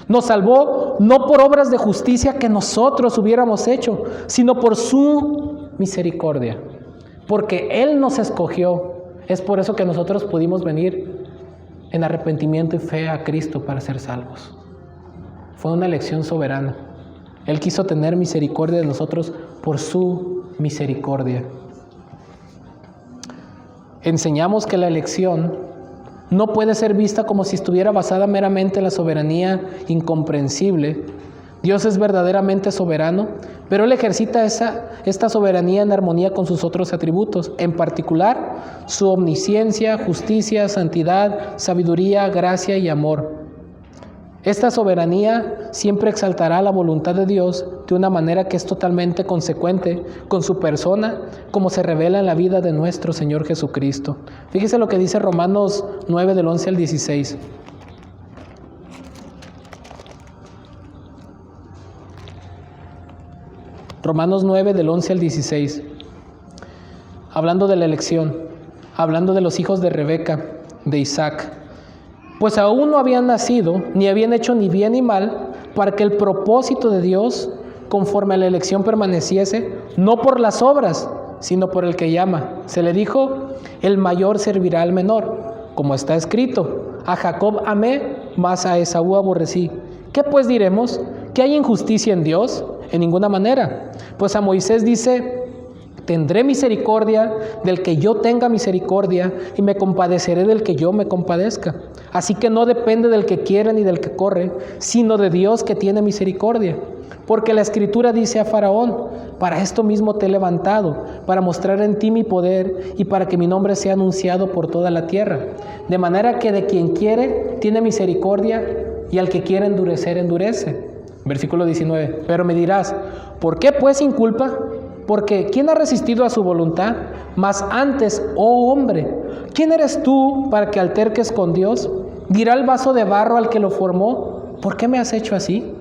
Nos salvó no por obras de justicia que nosotros hubiéramos hecho, sino por su misericordia. Porque Él nos escogió. Es por eso que nosotros pudimos venir en arrepentimiento y fe a Cristo para ser salvos. Fue una elección soberana. Él quiso tener misericordia de nosotros por su misericordia. Enseñamos que la elección no puede ser vista como si estuviera basada meramente en la soberanía incomprensible. Dios es verdaderamente soberano, pero Él ejercita esta soberanía en armonía con sus otros atributos, en particular su omnisciencia, justicia, santidad, sabiduría, gracia y amor. Esta soberanía siempre exaltará la voluntad de Dios de una manera que es totalmente consecuente con su persona, como se revela en la vida de nuestro Señor Jesucristo. Fíjese lo que dice Romanos 9 del 11 al 16. Romanos 9 del 11 al 16. Hablando de la elección, hablando de los hijos de Rebeca, de Isaac. Pues aún no habían nacido, ni habían hecho ni bien ni mal, para que el propósito de Dios, conforme a la elección, permaneciese, no por las obras, sino por el que llama. Se le dijo, el mayor servirá al menor, como está escrito, a Jacob amé, mas a Esaú aborrecí. ¿Qué pues diremos? ¿Que hay injusticia en Dios? En ninguna manera. Pues a Moisés dice, tendré misericordia del que yo tenga misericordia y me compadeceré del que yo me compadezca. Así que no depende del que quiere ni del que corre, sino de Dios que tiene misericordia. Porque la Escritura dice a Faraón, para esto mismo te he levantado, para mostrar en ti mi poder y para que mi nombre sea anunciado por toda la tierra. De manera que de quien quiere tiene misericordia y al que quiere endurecer, endurece. Versículo 19. Pero me dirás, ¿por qué pues sin culpa? Porque ¿quién ha resistido a su voluntad? Mas antes, oh hombre, ¿quién eres tú para que alterques con Dios? Dirá el vaso de barro al que lo formó, ¿por qué me has hecho así?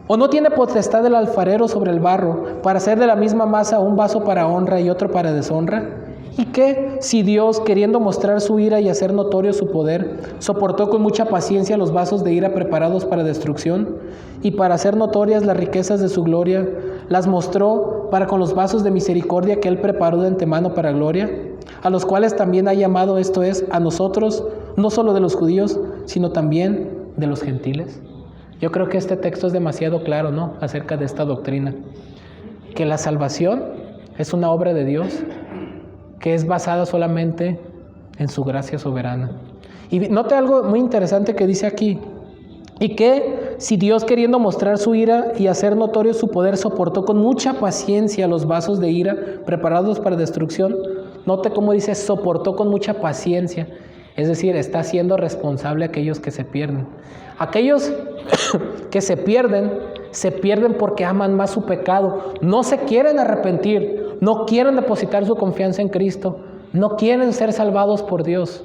¿O no tiene potestad el alfarero sobre el barro para hacer de la misma masa un vaso para honra y otro para deshonra? ¿Y qué si Dios, queriendo mostrar su ira y hacer notorio su poder, soportó con mucha paciencia los vasos de ira preparados para destrucción, y para hacer notorias las riquezas de su gloria, las mostró para con los vasos de misericordia que Él preparó de antemano para gloria, a los cuales también ha llamado, esto es, a nosotros, no solo de los judíos, sino también de los gentiles? Yo creo que este texto es demasiado claro, ¿no?, acerca de esta doctrina, que la salvación es una obra de Dios, que es basada solamente en su gracia soberana. Y note algo muy interesante que dice aquí, y que si Dios, queriendo mostrar su ira y hacer notorio su poder, soportó con mucha paciencia los vasos de ira preparados para destrucción, note cómo dice soportó con mucha paciencia, es decir, está siendo responsable a aquellos que se pierden. Aquellos que se pierden porque aman más su pecado, no se quieren arrepentir, no quieren depositar su confianza en Cristo, no quieren ser salvados por Dios.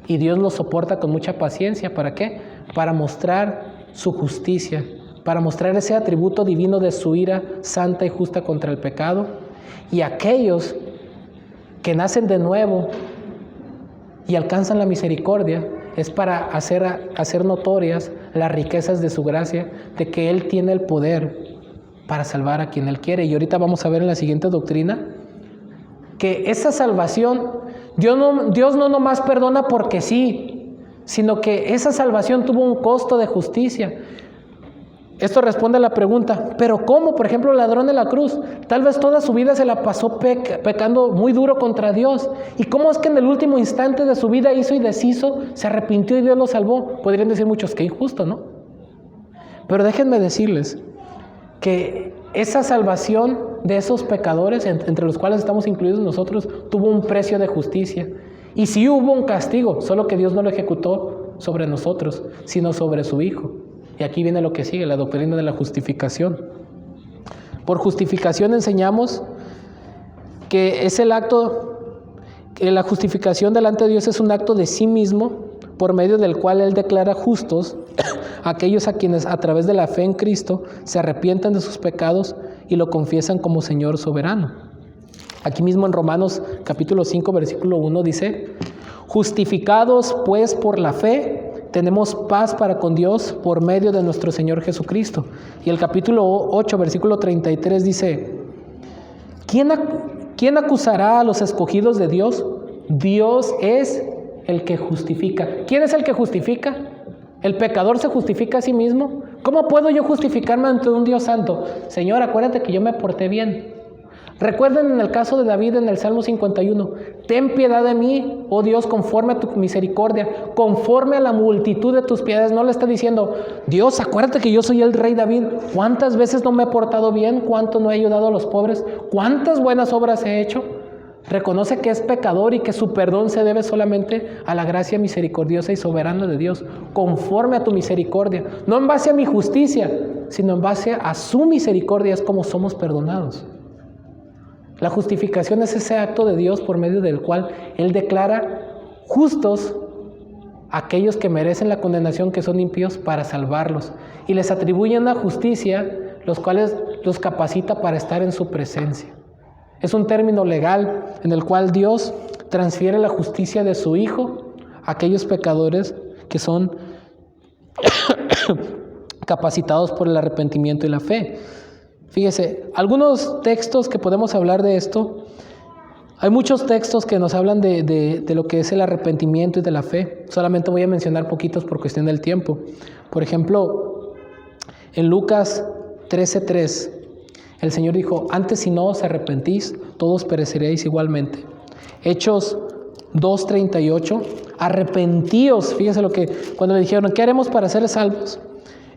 Y Dios los soporta con mucha paciencia. ¿Para qué? Para mostrar su justicia, para mostrar ese atributo divino de su ira santa y justa contra el pecado. Y aquellos que nacen de nuevo y alcanzan la misericordia, es para hacer notorias las riquezas de su gracia, de que Él tiene el poder para salvar a quien Él quiere. Y ahorita vamos a ver en la siguiente doctrina que esa salvación, Dios no nomás perdona porque sí, sino que esa salvación tuvo un costo de justicia. Esto responde a la pregunta, ¿pero cómo? Por ejemplo, el ladrón de la cruz, tal vez toda su vida se la pasó pecando muy duro contra Dios. ¿Y cómo es que en el último instante de su vida hizo y deshizo, se arrepintió y Dios lo salvó? Podrían decir muchos, qué injusto, ¿no? Pero déjenme decirles que esa salvación de esos pecadores, entre los cuales estamos incluidos nosotros, tuvo un precio de justicia. Y sí hubo un castigo, solo que Dios no lo ejecutó sobre nosotros, sino sobre su Hijo. Y aquí viene lo que sigue, la doctrina de la justificación. Por justificación enseñamos que es el acto, que la justificación delante de Dios es un acto de sí mismo, por medio del cual Él declara justos a aquellos a quienes a través de la fe en Cristo se arrepientan de sus pecados y lo confiesan como Señor soberano. Aquí mismo en Romanos capítulo 5, versículo 1 dice, justificados pues por la fe, tenemos paz para con Dios por medio de nuestro Señor Jesucristo. Y el capítulo 8, versículo 33 dice, ¿quién acusará a los escogidos de Dios? Dios es el que justifica. ¿Quién es el que justifica? ¿El pecador se justifica a sí mismo? ¿Cómo puedo yo justificarme ante un Dios santo? Señor, acuérdate que yo me porté bien. Recuerden en el caso de David en el Salmo 51, ten piedad de mí, oh Dios, conforme a tu misericordia, conforme a la multitud de tus piedades. No le está diciendo, Dios, acuérdate que yo soy el rey David. ¿Cuántas veces no me he portado bien? ¿Cuánto no he ayudado a los pobres? ¿Cuántas buenas obras he hecho? Reconoce que es pecador y que su perdón se debe solamente a la gracia misericordiosa y soberana de Dios, conforme a tu misericordia. No en base a mi justicia, sino en base a su misericordia es como somos perdonados. La justificación es ese acto de Dios por medio del cual Él declara justos a aquellos que merecen la condenación, que son impíos, para salvarlos. Y les atribuye una justicia, los cuales los capacita para estar en su presencia. Es un término legal en el cual Dios transfiere la justicia de su Hijo a aquellos pecadores que son capacitados por el arrepentimiento y la fe. Fíjese, algunos textos que podemos hablar de esto, hay muchos textos que nos hablan de lo que es el arrepentimiento y de la fe. Solamente voy a mencionar poquitos por cuestión del tiempo. Por ejemplo, en Lucas 13:3, el Señor dijo, antes si no os arrepentís, todos pereceréis igualmente. Hechos 2:38, arrepentíos. Fíjese lo que, cuando le dijeron, ¿qué haremos para ser salvos?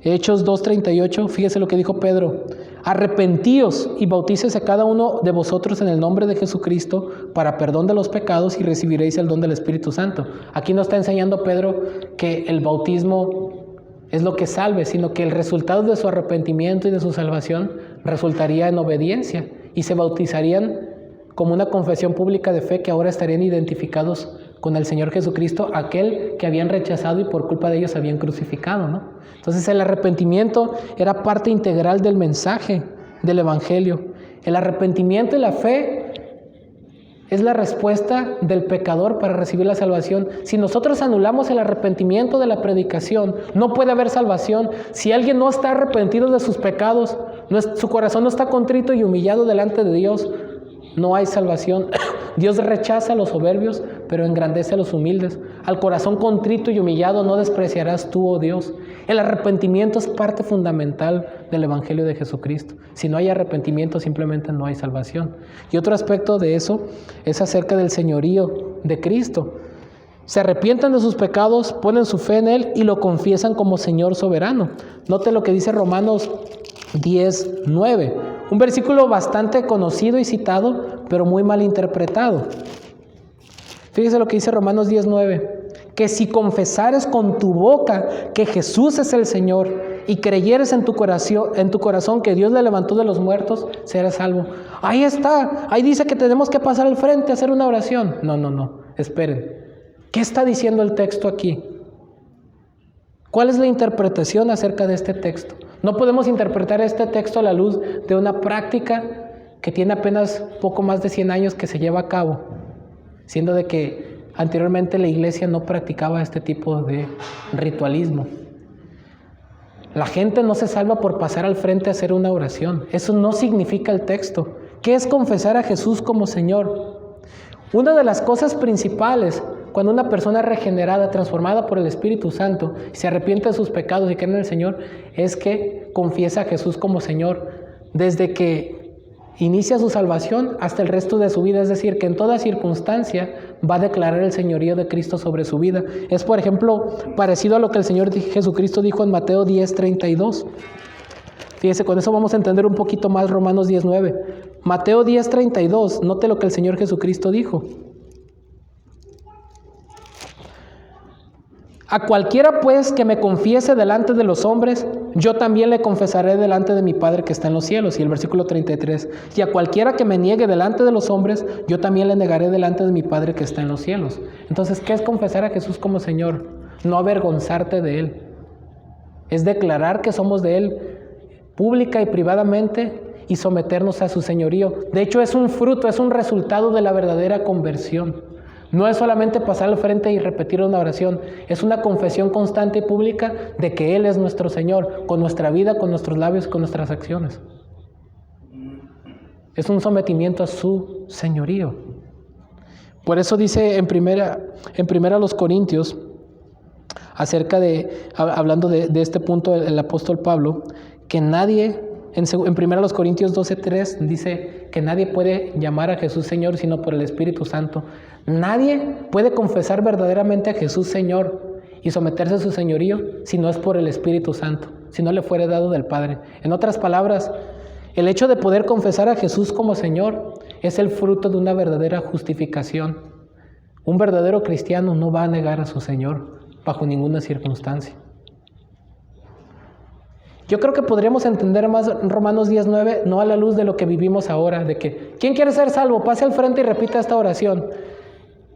Hechos 2:38, fíjese lo que dijo Pedro, arrepentíos y bautícese cada uno de vosotros en el nombre de Jesucristo para perdón de los pecados y recibiréis el don del Espíritu Santo. Aquí no está enseñando Pedro que el bautismo es lo que salve, sino que el resultado de su arrepentimiento y de su salvación resultaría en obediencia y se bautizarían como una confesión pública de fe, que ahora estarían identificados con el Señor Jesucristo, aquel que habían rechazado y por culpa de ellos habían crucificado, ¿no? Entonces el arrepentimiento era parte integral del mensaje del Evangelio. El arrepentimiento y la fe es la respuesta del pecador para recibir la salvación. Si nosotros anulamos el arrepentimiento de la predicación, no puede haber salvación. Si alguien no está arrepentido de sus pecados, su corazón no está contrito y humillado delante de Dios, no hay salvación. Dios rechaza a los soberbios, pero engrandece a los humildes. Al corazón contrito y humillado no despreciarás tú, oh Dios. El arrepentimiento es parte fundamental del Evangelio de Jesucristo. Si no hay arrepentimiento, simplemente no hay salvación. Y otro aspecto de eso es acerca del señorío de Cristo. Se arrepientan de sus pecados, ponen su fe en Él y lo confiesan como Señor soberano. Note lo que dice Romanos 10:9. Un versículo bastante conocido y citado, pero muy mal interpretado. Fíjese lo que dice Romanos 10:9. Que si confesares con tu boca que Jesús es el Señor y creyeres en tu corazón que Dios le levantó de los muertos, serás salvo. Ahí está. Ahí dice que tenemos que pasar al frente a hacer una oración. No. Esperen. ¿Qué está diciendo el texto aquí? ¿Cuál es la interpretación acerca de este texto? No podemos interpretar este texto a la luz de una práctica que tiene apenas poco más de 100 años que se lleva a cabo, siendo de que anteriormente la iglesia no practicaba este tipo de ritualismo. La gente no se salva por pasar al frente a hacer una oración. Eso no significa el texto. ¿Qué es confesar a Jesús como Señor? Una de las cosas principales cuando una persona regenerada, transformada por el Espíritu Santo, se arrepiente de sus pecados y cree en el Señor, es que confiesa a Jesús como Señor desde que inicia su salvación hasta el resto de su vida. Es decir, que en toda circunstancia va a declarar el señorío de Cristo sobre su vida. Es, por ejemplo, parecido a lo que el Señor Jesucristo dijo en Mateo 10:32. Fíjese, con eso vamos a entender un poquito más Romanos 10:9. Mateo 10:32, note lo que el Señor Jesucristo dijo. A cualquiera pues que me confiese delante de los hombres, yo también le confesaré delante de mi Padre que está en los cielos. Y el versículo 33, y a cualquiera que me niegue delante de los hombres, yo también le negaré delante de mi Padre que está en los cielos. Entonces, ¿qué es confesar a Jesús como Señor? No avergonzarte de Él. Es declarar que somos de Él pública y privadamente y someternos a su señorío. De hecho, es un fruto, es un resultado de la verdadera conversión. No es solamente pasar al frente y repetir una oración, es una confesión constante y pública de que Él es nuestro Señor, con nuestra vida, con nuestros labios, con nuestras acciones. Es un sometimiento a su señorío. Por eso dice en primera los Corintios, hablando de este punto el apóstol Pablo, que nadie, en primera los Corintios 12:3 dice que nadie puede llamar a Jesús Señor sino por el Espíritu Santo. Nadie puede confesar verdaderamente a Jesús Señor y someterse a su señorío si no es por el Espíritu Santo, si no le fuere dado del Padre. En otras palabras, el hecho de poder confesar a Jesús como Señor es el fruto de una verdadera justificación. Un verdadero cristiano no va a negar a su Señor bajo ninguna circunstancia. Yo creo que podríamos entender más Romanos 10:9, no a la luz de lo que vivimos ahora, de que ¿quién quiere ser salvo? Pase al frente y repita esta oración.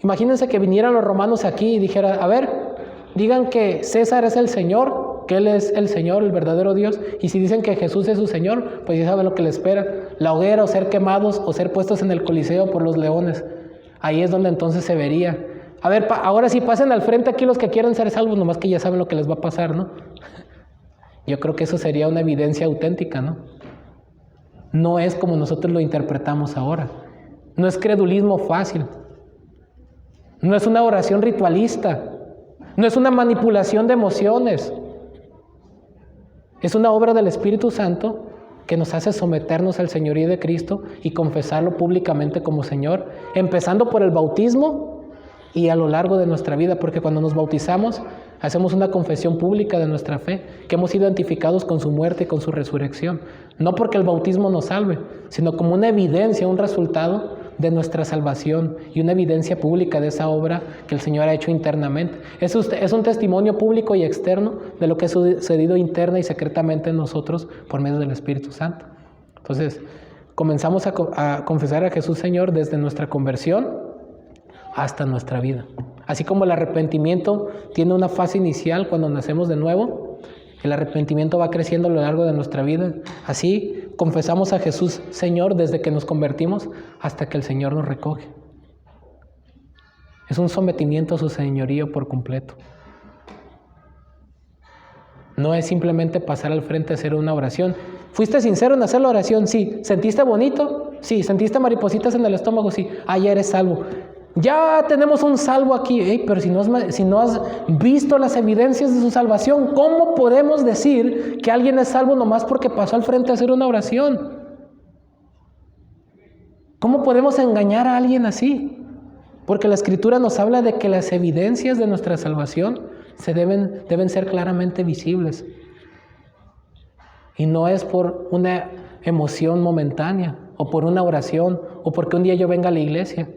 Imagínense que vinieran los romanos aquí y dijera, a ver, digan que César es el Señor, que Él es el Señor, el verdadero Dios, y si dicen que Jesús es su Señor, pues ya saben lo que les espera, la hoguera o ser quemados o ser puestos en el Coliseo por los leones. Ahí es donde entonces se vería. A ver, ahora sí pasen al frente aquí los que quieren ser salvos, nomás que ya saben lo que les va a pasar, ¿no? Yo creo que eso sería una evidencia auténtica, ¿no? No es como nosotros lo interpretamos ahora. No es credulismo fácil. No es una oración ritualista. No es una manipulación de emociones. Es una obra del Espíritu Santo que nos hace someternos al señorío de Cristo y confesarlo públicamente como Señor, empezando por el bautismo y a lo largo de nuestra vida, porque cuando nos bautizamos hacemos una confesión pública de nuestra fe, que hemos sido identificados con su muerte y con su resurrección. No porque el bautismo nos salve, sino como una evidencia, un resultado de nuestra salvación y una evidencia pública de esa obra que el Señor ha hecho internamente. Es un testimonio público y externo de lo que ha sucedido interna y secretamente en nosotros por medio del Espíritu Santo. Entonces, comenzamos a confesar a Jesús Señor desde nuestra conversión hasta nuestra vida. Así como el arrepentimiento tiene una fase inicial cuando nacemos de nuevo, el arrepentimiento va creciendo a lo largo de nuestra vida. Así confesamos a Jesús Señor desde que nos convertimos hasta que el Señor nos recoge. Es un sometimiento a su señorío por completo. No es simplemente pasar al frente a hacer una oración. ¿Fuiste sincero en hacer la oración? Sí. ¿Sentiste bonito? Sí. ¿Sentiste maripositas en el estómago? Sí. Ah, ya eres salvo. Ya tenemos un salvo aquí, pero si no has visto las evidencias de su salvación, ¿cómo podemos decir que alguien es salvo nomás porque pasó al frente a hacer una oración? ¿Cómo podemos engañar a alguien así? Porque la Escritura nos habla de que las evidencias de nuestra salvación deben ser claramente visibles. Y no es por una emoción momentánea, o por una oración, o porque un día yo venga a la iglesia.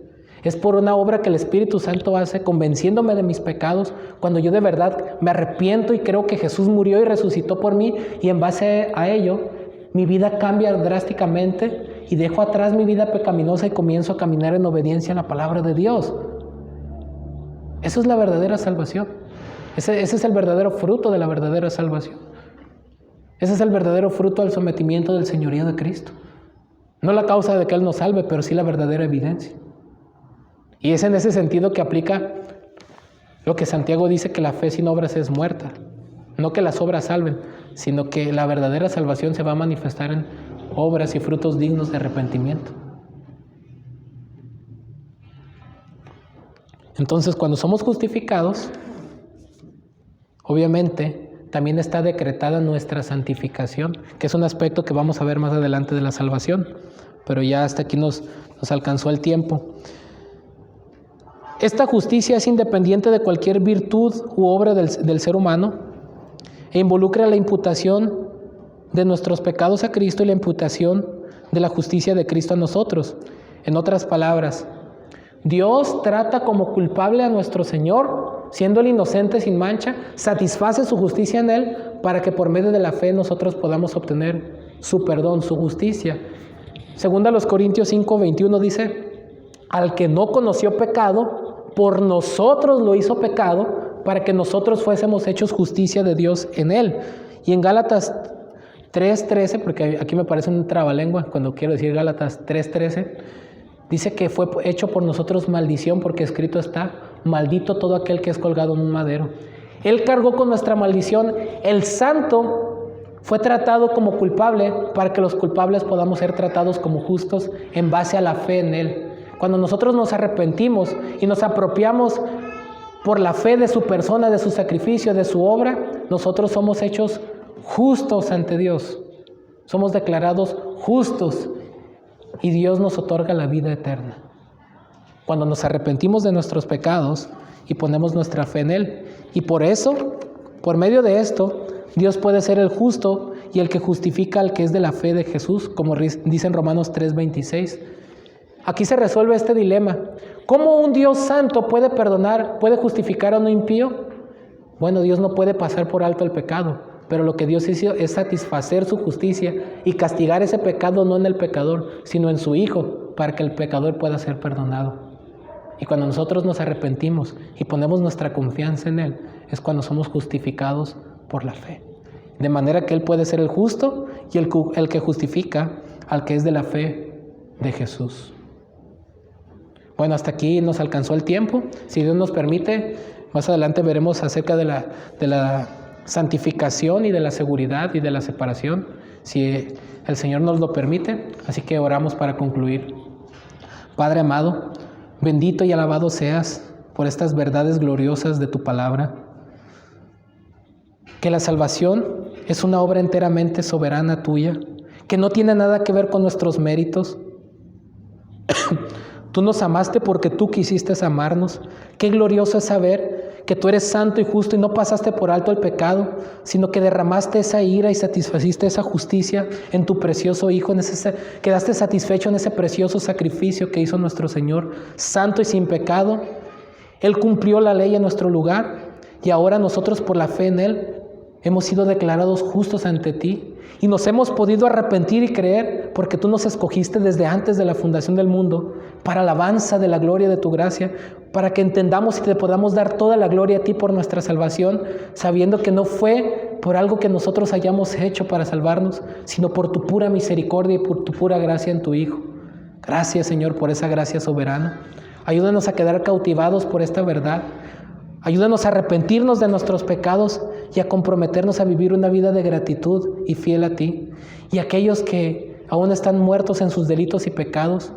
Es por una obra que el Espíritu Santo hace convenciéndome de mis pecados cuando yo de verdad me arrepiento y creo que Jesús murió y resucitó por mí, y en base a ello mi vida cambia drásticamente y dejo atrás mi vida pecaminosa y comienzo a caminar en obediencia a la palabra de Dios. Eso es la verdadera salvación. Ese es el verdadero fruto de la verdadera salvación. Ese es el verdadero fruto del sometimiento del señorío de Cristo. No la causa de que Él nos salve, pero sí la verdadera evidencia. Y es en ese sentido que aplica lo que Santiago dice, que la fe sin obras es muerta. No que las obras salven, sino que la verdadera salvación se va a manifestar en obras y frutos dignos de arrepentimiento. Entonces, cuando somos justificados, obviamente también está decretada nuestra santificación, que es un aspecto que vamos a ver más adelante de la salvación, pero ya hasta aquí nos alcanzó el tiempo. Esta justicia es independiente de cualquier virtud u obra del ser humano e involucra la imputación de nuestros pecados a Cristo y la imputación de la justicia de Cristo a nosotros. En otras palabras, Dios trata como culpable a nuestro Señor, siendo Él inocente sin mancha, satisface su justicia en Él para que por medio de la fe nosotros podamos obtener su perdón, su justicia. Segunda los Corintios 5:21 dice, al que no conoció pecado, por nosotros lo hizo pecado, para que nosotros fuésemos hechos justicia de Dios en Él. Y en Gálatas 3:13, porque aquí me parece un trabalengua cuando quiero decir Gálatas 3:13, dice que fue hecho por nosotros maldición, porque escrito está, maldito todo aquel que es colgado en un madero. Él cargó con nuestra maldición. El santo fue tratado como culpable para que los culpables podamos ser tratados como justos en base a la fe en Él. Cuando nosotros nos arrepentimos y nos apropiamos por la fe de su persona, de su sacrificio, de su obra, nosotros somos hechos justos ante Dios. Somos declarados justos y Dios nos otorga la vida eterna. Cuando nos arrepentimos de nuestros pecados y ponemos nuestra fe en Él. Y por eso, por medio de esto, Dios puede ser el justo y el que justifica al que es de la fe de Jesús, como dice en Romanos 3:26. Aquí se resuelve este dilema. ¿Cómo un Dios santo puede perdonar, puede justificar a un impío? Bueno, Dios no puede pasar por alto el pecado, pero lo que Dios hizo es satisfacer su justicia y castigar ese pecado no en el pecador, sino en su Hijo, para que el pecador pueda ser perdonado. Y cuando nosotros nos arrepentimos y ponemos nuestra confianza en Él, es cuando somos justificados por la fe. De manera que Él puede ser el justo y el que justifica al que es de la fe de Jesús. Bueno, hasta aquí nos alcanzó el tiempo. Si Dios nos permite, más adelante veremos acerca de la santificación y de la seguridad y de la separación, si el Señor nos lo permite. Así que oramos para concluir. Padre amado, bendito y alabado seas por estas verdades gloriosas de tu palabra, que la salvación es una obra enteramente soberana tuya, que no tiene nada que ver con nuestros méritos. Tú nos amaste porque tú quisiste amarnos. Qué glorioso es saber que tú eres santo y justo y no pasaste por alto el pecado, sino que derramaste esa ira y satisfaciste esa justicia en tu precioso Hijo. Quedaste satisfecho en ese precioso sacrificio que hizo nuestro Señor, santo y sin pecado. Él cumplió la ley en nuestro lugar y ahora nosotros por la fe en Él hemos sido declarados justos ante ti y nos hemos podido arrepentir y creer porque tú nos escogiste desde antes de la fundación del mundo para alabanza de la gloria de tu gracia, para que entendamos y te podamos dar toda la gloria a ti por nuestra salvación, sabiendo que no fue por algo que nosotros hayamos hecho para salvarnos, sino por tu pura misericordia y por tu pura gracia en tu Hijo. Gracias, Señor, por esa gracia soberana. Ayúdanos a quedar cautivados por esta verdad. Ayúdanos a arrepentirnos de nuestros pecados y a comprometernos a vivir una vida de gratitud y fiel a ti. Y aquellos que aún están muertos en sus delitos y pecados,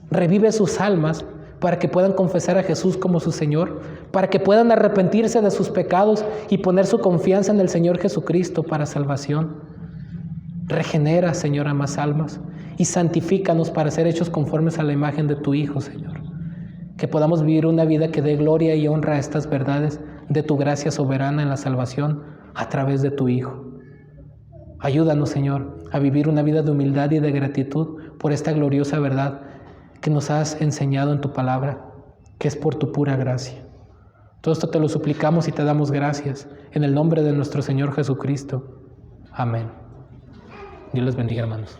revive sus almas para que puedan confesar a Jesús como su Señor, para que puedan arrepentirse de sus pecados y poner su confianza en el Señor Jesucristo para salvación. Regenera, Señor, a más almas y santifícanos para ser hechos conformes a la imagen de tu Hijo, Señor. Que podamos vivir una vida que dé gloria y honra a estas verdades de tu gracia soberana en la salvación a través de tu Hijo. Ayúdanos, Señor, a vivir una vida de humildad y de gratitud por esta gloriosa verdad que nos has enseñado en tu palabra, que es por tu pura gracia. Todo esto te lo suplicamos y te damos gracias en el nombre de nuestro Señor Jesucristo. Amén. Dios les bendiga, hermanos.